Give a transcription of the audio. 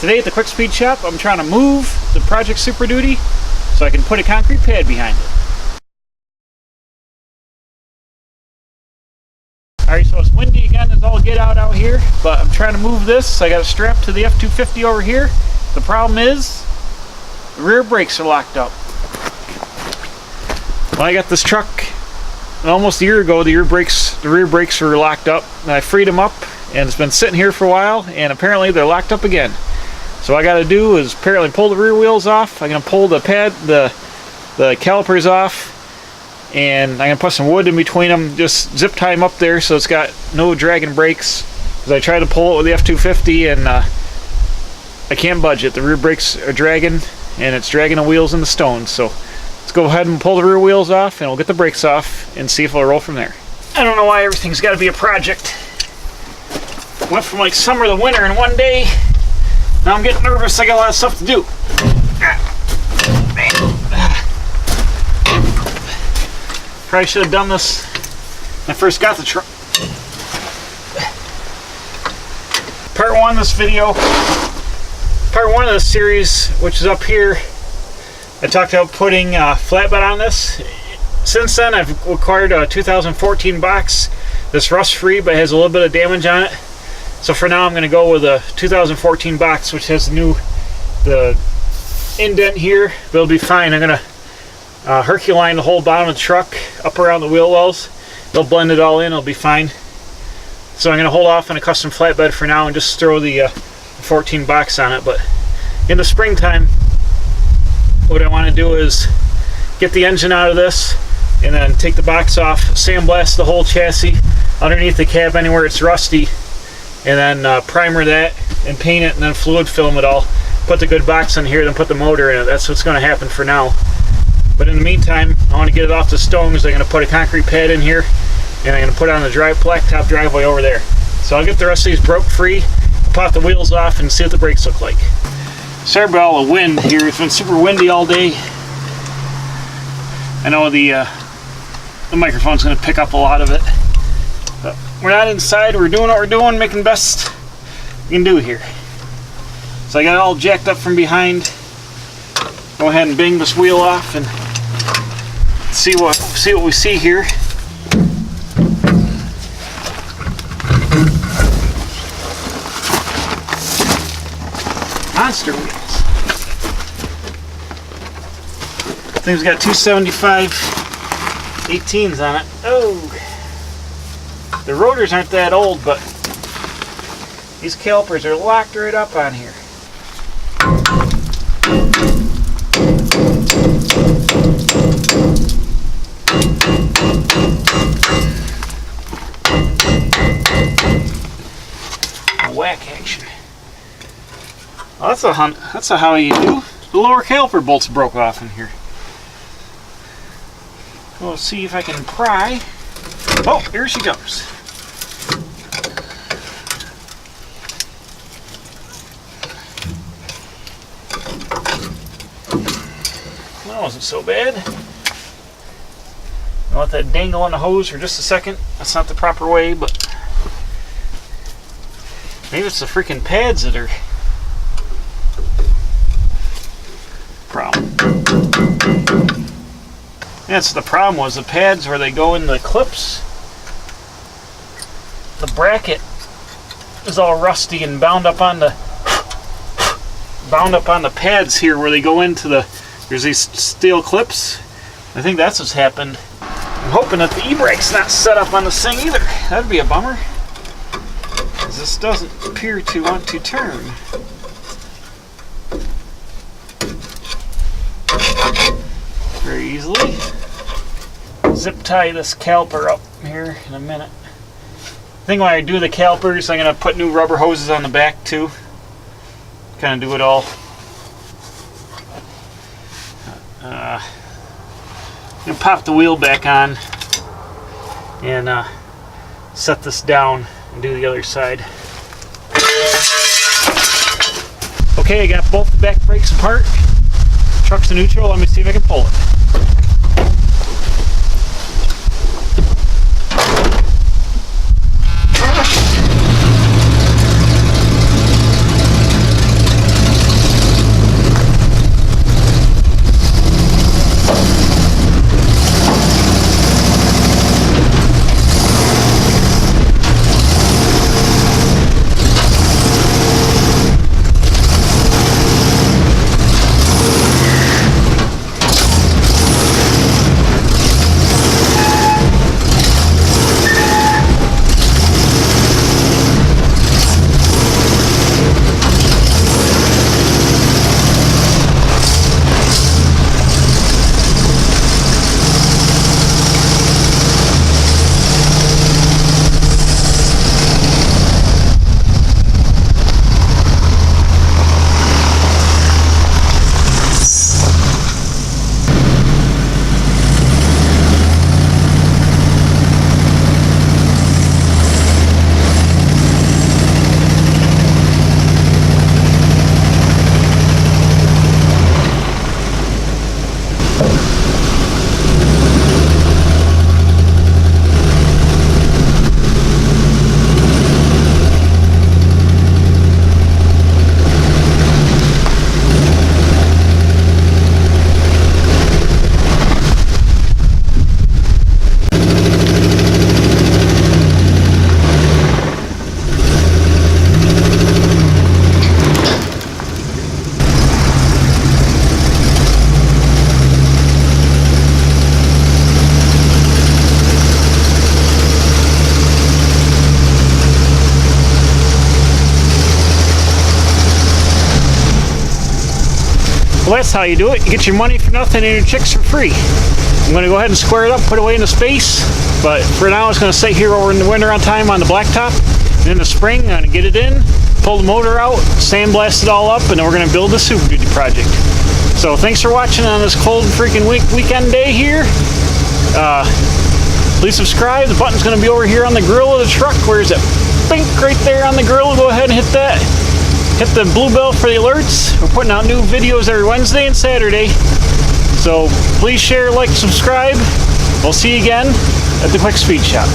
Today at the Quick Speed Shop, I'm trying to move the Project Super Duty so I can put a concrete pad behind it. Alright, so it's windy again as all get out here, but I'm trying to move this. I got it strapped to the F350 over here. The problem is, the rear brakes are locked up. When I got this truck almost a year ago, the rear brakes were locked up, and I freed them up, and it's been sitting here for a while, and apparently they're locked up again. So what I got to do is apparently pull the rear wheels off. I'm going to pull the calipers off, and I'm going to put some wood in between them, just zip tie them up there so it's got no dragging brakes. Because I tried to pull it with the F350 and I can't budge it. The rear brakes are dragging, and it's dragging the wheels in the stones. So let's go ahead and pull the rear wheels off, and we'll get the brakes off and see if it'll roll from there. I don't know why everything's got to be a project. Went from like summer to winter in one day. Now I'm getting nervous. I got a lot of stuff to do. Probably should have done this when I first got the truck. Part one of this video, part one of this series, which is up here, I talked about putting flatbed on this. Since then, I've acquired a 2014 box that's rust-free, but has a little bit of damage on it. So for now, I'm going to go with a 2014 box, which has the indent here, but it'll be fine. I'm going to Herculine the whole bottom of the truck up around the wheel wells. They'll blend it all in, it'll be fine. So I'm going to hold off on a custom flatbed for now and just throw the 14 box on it. But in the springtime, what I want to do is get the engine out of this and then take the box off, sandblast the whole chassis underneath the cab anywhere it's rusty, and then primer that and paint it, and then fluid film it all. Put the good box in here, then put the motor in it. That's what's going to happen for now. But in the meantime, I want to get it off the stones. I'm going to put a concrete pad in here, and I'm going to put it on the blacktop driveway over there. So I'll get the rest of these broke free, pop the wheels off, and see what the brakes look like. Sorry about all the wind here. It's been super windy all day. I know the microphone's going to pick up a lot of it. But we're not inside. We're doing what we're doing, making the best we can do here. So I got it all jacked up from behind. Go ahead and bang this wheel off and see what we see here. Monster wheels. Thing's got 275 18s on it. Oh, the rotors aren't that old, but these calipers are locked right up on here. Whack action. Well, that's a how you do. The lower caliper bolts broke off in here. We'll see if I can pry. Oh, here she goes. That wasn't so bad. I'll let that dangle on the hose for just a second. That's not the proper way, but maybe it's the freaking pads that are problem. That's the problem, was the pads where they go in the clips. The bracket is all rusty and bound up on the pads here where they go into there's these steel clips. I think that's what's happened. I'm hoping that the e-brake's not set up on this thing either. That'd be a bummer, because this doesn't appear to want to turn. Very easily. Zip tie this caliper up here in a minute. I think when I do the calipers, I'm going to put new rubber hoses on the back too. Kind of do it all. I'm going to pop the wheel back on and set this down and do the other side. Okay, I got both the back brakes apart. Truck's in neutral. Let me see if I can pull it. Well, that's how you do it. You get your money for nothing and your chicks for free. I'm going to go ahead and square it up, put it away into space. But for now, it's going to sit here over in the winter on time on the blacktop. And in the spring, I'm going to get it in, pull the motor out, sandblast it all up, and then we're going to build the Super Duty project. So thanks for watching on this cold freaking weekend day here. Please subscribe. The button's going to be over here on the grill of the truck. Where is it? Bink right there on the grill. Go ahead and hit that. Hit the blue bell for the alerts. We're putting out new videos every Wednesday and Saturday. So please share, like, subscribe. We'll see you again at the Quick Speed Shop.